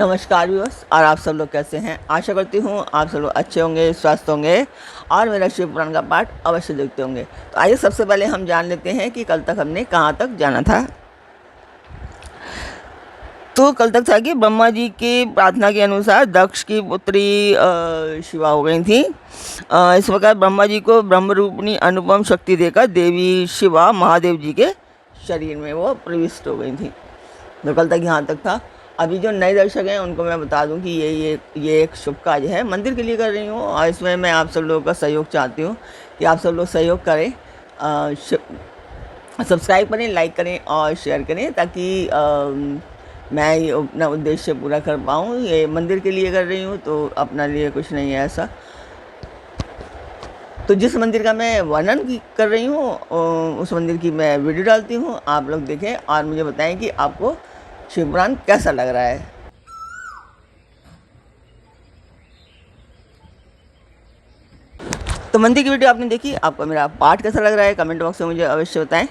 नमस्कार व्यूअर्स। और आप सब लोग कैसे हैं? आशा करती हूँ आप सब लोग अच्छे होंगे, स्वस्थ होंगे और मेरा शिव पुराण का पाठ अवश्य देखते होंगे। तो आइए सबसे पहले हम जान लेते हैं कि कल तक हमने कहाँ तक जाना था। तो कल तक था कि ब्रह्मा जी की प्रार्थना के अनुसार दक्ष की पुत्री शिवा हो गई थी। इस प्रकार ब्रह्मा जी को ब्रह्मरूपिणी अनुपम शक्ति देकर देवी शिवा महादेव जी के शरीर में वो प्रविष्ट हो गई थी। तो कल तक यहाँ तक था। अभी जो नए दर्शक हैं उनको मैं बता दूं कि ये एक शुभ कार्य है, मंदिर के लिए कर रही हूँ और इसमें मैं आप सब लोगों का सहयोग चाहती हूँ कि आप सब लोग सहयोग करें, सब्सक्राइब करें, लाइक करें और शेयर करें ताकि मैं ये अपना उद्देश्य पूरा कर पाऊँ। ये मंदिर के लिए कर रही हूँ तो अपना लिए कुछ नहीं है ऐसा। तो जिस मंदिर का मैं वर्णन कर रही हूँ उस मंदिर की मैं वीडियो डालती हूँ, आप लोग देखें और मुझे बताएं कि आपको शिव पुराण कैसा लग रहा है। तो मंदिर की वीडियो आपने देखी, आपको मेरा पाठ कैसा लग रहा है कमेंट बॉक्स में मुझे अवश्य बताएं।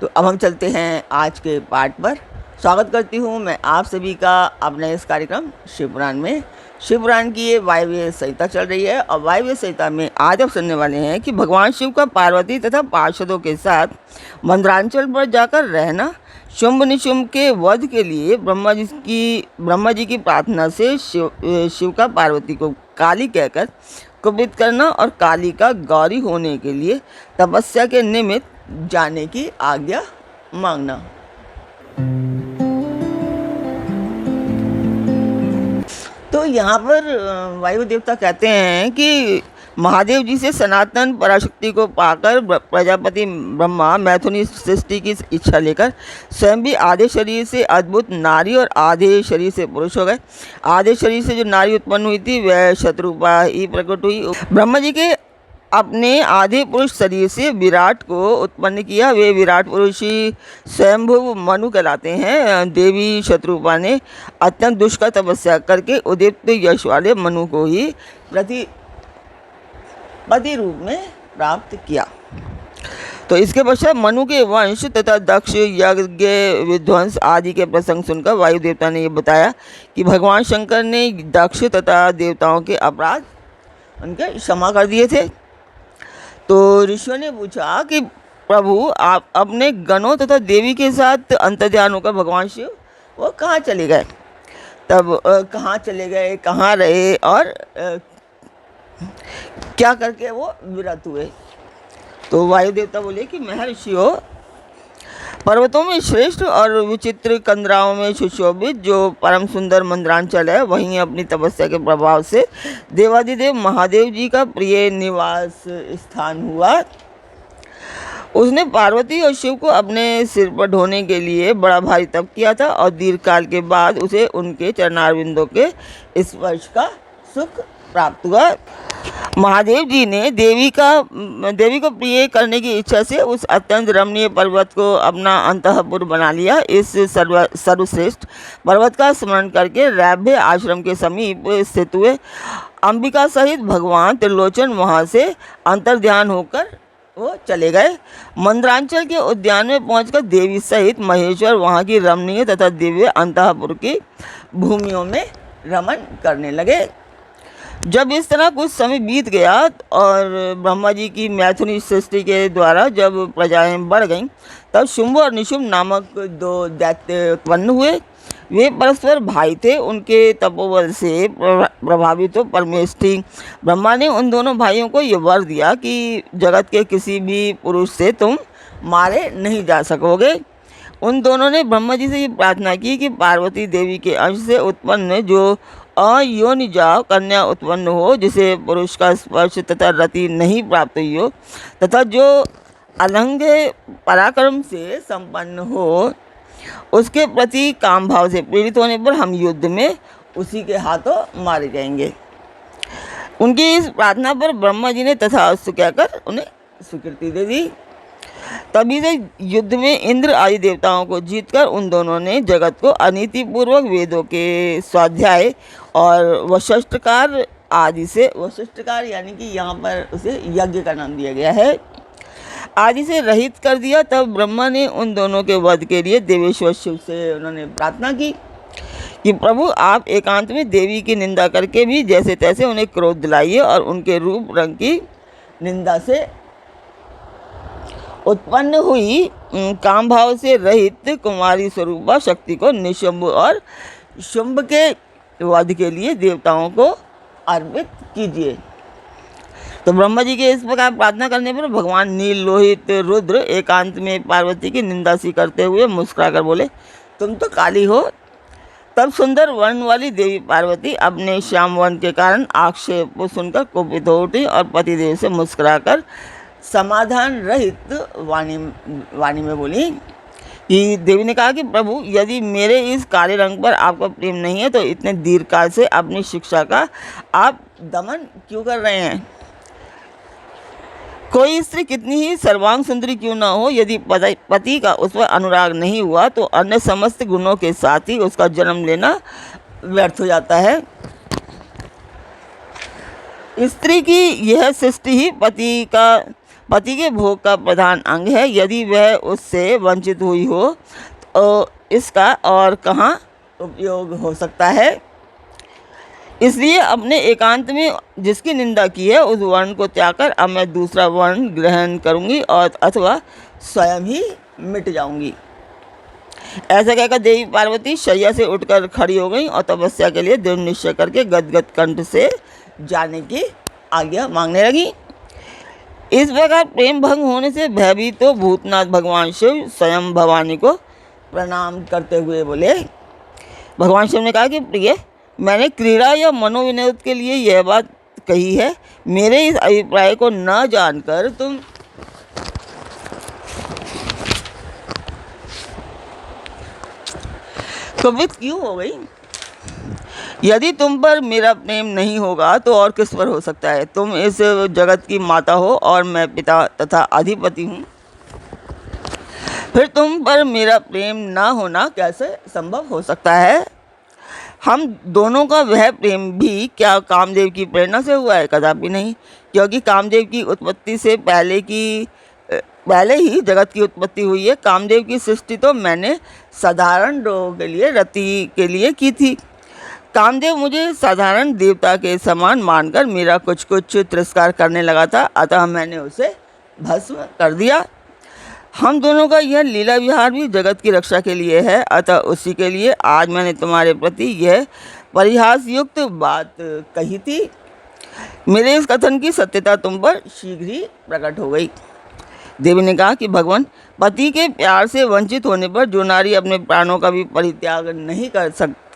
तो अब हम चलते हैं आज के पाठ पर। स्वागत करती हूँ मैं आप सभी का अपने इस कार्यक्रम शिव पुराण में। शिव पुराण की ये वायव्य संहिता चल रही है और वायव्य संहिता में आज आप सुनने वाले हैं कि भगवान शिव का पार्वती तथा पार्षदों के साथ मंदरांचल पर जाकर रहना, शुंभ निशुंभ के वध के लिए ब्रह्मा जी की प्रार्थना से शिव का पार्वती को काली कहकर कुपित करना और काली का गौरी होने के लिए तपस्या के निमित्त जाने की आज्ञा मांगना। तो यहाँ पर वायु देवता कहते हैं कि महादेव जी से सनातन पराशक्ति को पाकर प्रजापति ब्रह्मा मैथुनी सृष्टि की इच्छा लेकर स्वयं भी आधे शरीर से अद्भुत नारी और आधे शरीर से पुरुष हो गए। आधे शरीर से जो नारी उत्पन्न हुई थी वह शत्रुपा ही प्रकट हुई। ब्रह्मा जी के अपने आधे पुरुष शरीर से विराट को उत्पन्न किया। वे विराट पुरुष ही स्वयंभुव मनु कहलाते हैं। देवी शत्रुपा ने अत्यंत दुष्कर तपस्या करके उदीप्त यश वाले मनु को ही पति रूप में प्राप्त किया। तो इसके पश्चात मनु के वंश तथा दक्ष यज्ञ विध्वंस आदि के प्रसंग सुनकर वायु देवता ने ये बताया कि भगवान शंकर ने दक्ष तथा देवताओं के अपराध उनके क्षमा कर दिए थे। तो ऋषियों ने पूछा कि प्रभु आप अपने गणों तथा देवी के साथ अंतर्ध्यान होकर भगवान शिव वो कहाँ चले गए, तब कहाँ चले गए, कहाँ रहे और क्या करके वो विरत हुए। तो वायु देवता बोले कि महर्षियों, पर्वतों में श्रेष्ठ और विचित्र कंदराओं में सुशोभित जो परम सुंदर मंदरांचल है वहीं अपनी तपस्या के प्रभाव से देवादिदेव महादेव जी का प्रिय निवास स्थान हुआ। उसने पार्वती और शिव को अपने सिर पर ढोने के लिए बड़ा भारी तप किया था और दीर्घ काल के बाद उसे उनके चरणारविंदों के स्पर्श का सुख प्राप्त हुआ। महादेव जी ने देवी को प्रिय करने की इच्छा से उस अत्यंत रमणीय पर्वत को अपना अंतःपुर बना लिया। इस सर्वश्रेष्ठ पर्वत का स्मरण करके रैभ्य आश्रम के समीप स्थित हुए अंबिका सहित भगवान त्रिलोचन वहाँ से अंतर्ध्यान होकर वो चले गए। मंदरांचल के उद्यान में पहुंचकर देवी सहित महेश्वर वहाँ की रमणीय तथा दिव्य अंतःपुर की भूमियों में रमन करने लगे। जब इस तरह कुछ समय बीत गया और ब्रह्मा जी की मैथुनी सृष्टि के द्वारा जब प्रजाएं बढ़ गईं, तब शुंभ और निशुंभ नामक दो दैत्य उत्पन्न हुए। वे परस्पर भाई थे। उनके तपोबल से प्रभावित हो परमेष्ठी ब्रह्मा ने उन दोनों भाइयों को ये वर दिया कि जगत के किसी भी पुरुष से तुम मारे नहीं जा सकोगे। उन दोनों ने ब्रह्मा जी से ये प्रार्थना की कि पार्वती देवी के अंश से उत्पन्न जो अयोनिजा कन्या उत्पन्न हो, जिसे पुरुष का स्पर्श तथा रति नहीं प्राप्त हुई हो तथा जो अलंग पराक्रम से संपन्न हो, उसके प्रति काम भाव से प्रेरित होने पर हम युद्ध में उसी के हाथों मारे जाएंगे। उनकी इस प्रार्थना पर ब्रह्मा जी ने तथास्तु कहकर उन्हें स्वीकृति दे दी। तभी से युद्ध में इंद्र आदि देवताओं को जीतकर उन दोनों ने जगत को अनीतिपूर्वक वेदों के स्वाध्याय और वशिष्ठकार आदि से, वशिष्ठकार यानी कि यहाँ पर उसे यज्ञ का नाम दिया गया है, आदि से रहित कर दिया। तब ब्रह्मा ने उन दोनों के वध के लिए देवेश्वर शिव से उन्होंने प्रार्थना की कि प्रभु आप एकांत में देवी की निंदा करके भी जैसे तैसे उन्हें क्रोध दिलाइए और उनके रूप रंग की निंदा से उत्पन्न हुई काम भाव से रहित कुमारी स्वरूपा शक्ति को निशुंभ और शुंभ के वध के लिए देवताओं को अर्पित कीजिए। तो ब्रह्मा जी के इस प्रकार प्रार्थना करने पर भगवान नील लोहित रुद्र एकांत में पार्वती की निंदा सी करते हुए मुस्कुराकर बोले, तुम तो काली हो। तब सुंदर वर्ण वाली देवी पार्वती अपने श्याम वर्ण के कारण आक्षेप को सुनकर कुपित हो उठी और पतिदेव से मुस्कुराकर समाधान रहित वाणी में बोली कि देवी ने कहा कि प्रभु यदि मेरे इस काले रंग पर आपका प्रेम नहीं है तो इतने दीर्घकाल से अपनी शिक्षा का आप दमन क्यों कर रहे हैं। कोई स्त्री कितनी ही सर्वांग सुंदरी क्यों ना हो, यदि पति का उस पर अनुराग नहीं हुआ तो अन्य समस्त गुणों के साथ ही उसका जन्म लेना व्यर्थ हो जाता है। स्त्री की यह सृष्टि ही पति के भोग का प्रधान अंग है। यदि वह उससे वंचित हुई हो तो इसका और कहाँ उपयोग हो सकता है। इसलिए अपने एकांत में जिसकी निंदा की है उस वर्ण को त्याग कर अब मैं दूसरा वर्ण ग्रहण करूंगी और अथवा स्वयं ही मिट जाऊंगी। ऐसा कहकर देवी पार्वती शैया से उठकर खड़ी हो गई और तपस्या के लिए दृढ़ निश्चय करके गदगद कंठ से जाने की आज्ञा मांगने लगी। इस प्रकार प्रेम भंग होने से भयभीत तो भूतनाथ भगवान शिव स्वयं भवानी को प्रणाम करते हुए बोले। भगवान शिव ने कहा कि प्रिय, मैंने क्रीड़ा या मनोविनोद के लिए यह बात कही है। मेरे इस अभिप्राय को न जानकर तुम कुपित क्यों हो गई। यदि तुम पर मेरा प्रेम नहीं होगा तो और किस पर हो सकता है। तुम इस जगत की माता हो और मैं पिता तथा अधिपति हूँ। फिर तुम पर मेरा प्रेम ना होना कैसे संभव हो सकता है। हम दोनों का वह प्रेम भी क्या कामदेव की प्रेरणा से हुआ है? कदापि नहीं, क्योंकि कामदेव की उत्पत्ति से पहले ही जगत की उत्पत्ति हुई है। कामदेव की सृष्टि तो मैंने साधारण लोगों के लिए रति के लिए की थी। कामदेव मुझे साधारण देवता के समान मानकर मेरा कुछ तिरस्कार करने लगा था, अतः मैंने उसे भस्म कर दिया। हम दोनों का यह लीला विहार भी जगत की रक्षा के लिए है, अतः उसी के लिए आज मैंने तुम्हारे प्रति यह परिहास युक्त बात कही थी। मेरे इस कथन की सत्यता तुम पर शीघ्र ही प्रकट हो गई। देवी ने कहा कि भगवान, पति के प्यार से वंचित होने पर जो नारी अपने प्राणों का भी परित्याग नहीं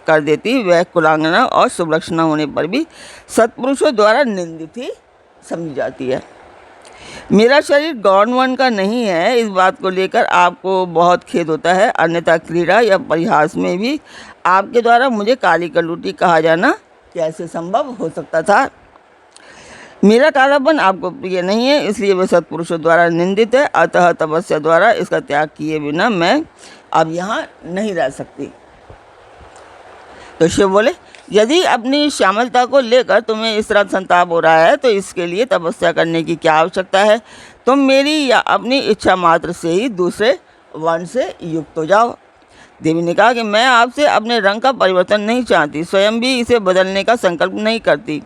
कर देती वह कुलांगना और सुलक्षणा होने पर भी सत्पुरुषों द्वारा निंदित ही समझी जाती है। मेरा शरीर गौण वर्ण का नहीं है, इस बात को लेकर आपको बहुत खेद होता है। अन्यथा क्रीड़ा या परिहास में भी आपके द्वारा मुझे काली कलूटी कहा जाना कैसे संभव हो सकता था। मेरा कालापन आपको प्रिय नहीं है, इसलिए वह सत्पुरुषों द्वारा निंदित है। अतः तपस्या द्वारा इसका त्याग किए बिना मैं अब यहाँ नहीं रह सकती। तो शिव बोले, यदि अपनी श्यामलता को लेकर तुम्हें इस तरह संताप हो रहा है तो इसके लिए तपस्या करने की क्या आवश्यकता है। तुम मेरी या अपनी इच्छा मात्र से ही दूसरे वर्ण से युक्त हो जाओ। देवी ने कहा कि मैं आपसे अपने रंग का परिवर्तन नहीं चाहती, स्वयं भी इसे बदलने का संकल्प नहीं करती।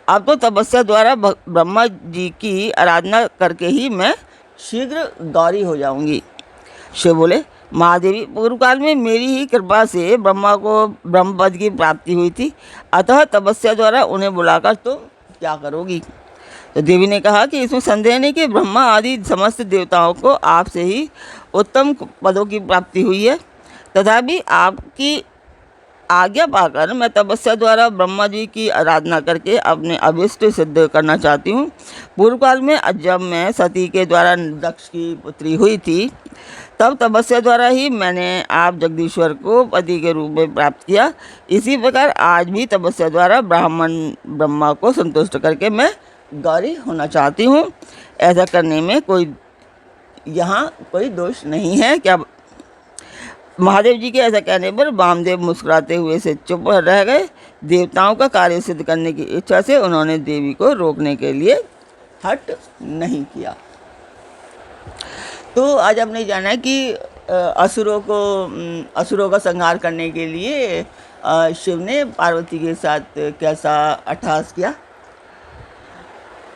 अब तो तपस्या द्वारा ब्रह्मा जी की आराधना करके ही मैं शीघ्र गौरी हो जाऊंगी। शिव बोले, महादेवी, पूर्व काल में मेरी ही कृपा से ब्रह्मा को ब्रह्मपद की प्राप्ति हुई थी, अतः तपस्या द्वारा उन्हें बुलाकर तुम क्या करोगी। तो देवी ने कहा कि इसमें संदेह नहीं कि ब्रह्मा आदि समस्त देवताओं को आपसे ही उत्तम पदों की प्राप्ति हुई है। तथापि आपकी आज्ञा पाकर मैं तपस्या द्वारा ब्रह्मा जी की आराधना करके अपने अभिष्ट सिद्ध करना चाहती हूँ। पूर्व काल में जब मैं सती के द्वारा दक्ष की पुत्री हुई थी तब तपस्या द्वारा ही मैंने आप जगदीश्वर को पति के रूप में प्राप्त किया। इसी प्रकार आज भी तपस्या द्वारा ब्रह्मा को संतुष्ट करके मैं गौरी होना चाहती हूँ। ऐसा करने में यहाँ कोई दोष नहीं है क्या। महादेव जी के ऐसा कहने पर वामदेव मुस्कुराते हुए से चुप रह गए। देवताओं का कार्य सिद्ध करने की इच्छा से उन्होंने देवी को रोकने के लिए हट नहीं किया। तो आज हमने जाना कि असुरों का संहार करने के लिए शिव ने पार्वती के साथ कैसा अट्टहास किया।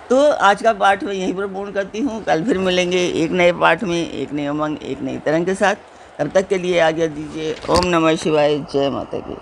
तो आज का पाठ मैं यहीं पर पूर्ण करती हूँ। कल फिर मिलेंगे एक नए पाठ में, एक नए उमंग, एक नई तरंग के साथ। तब तक के लिए आज्ञा दीजिए। ओम नमः शिवाय। जय माता की।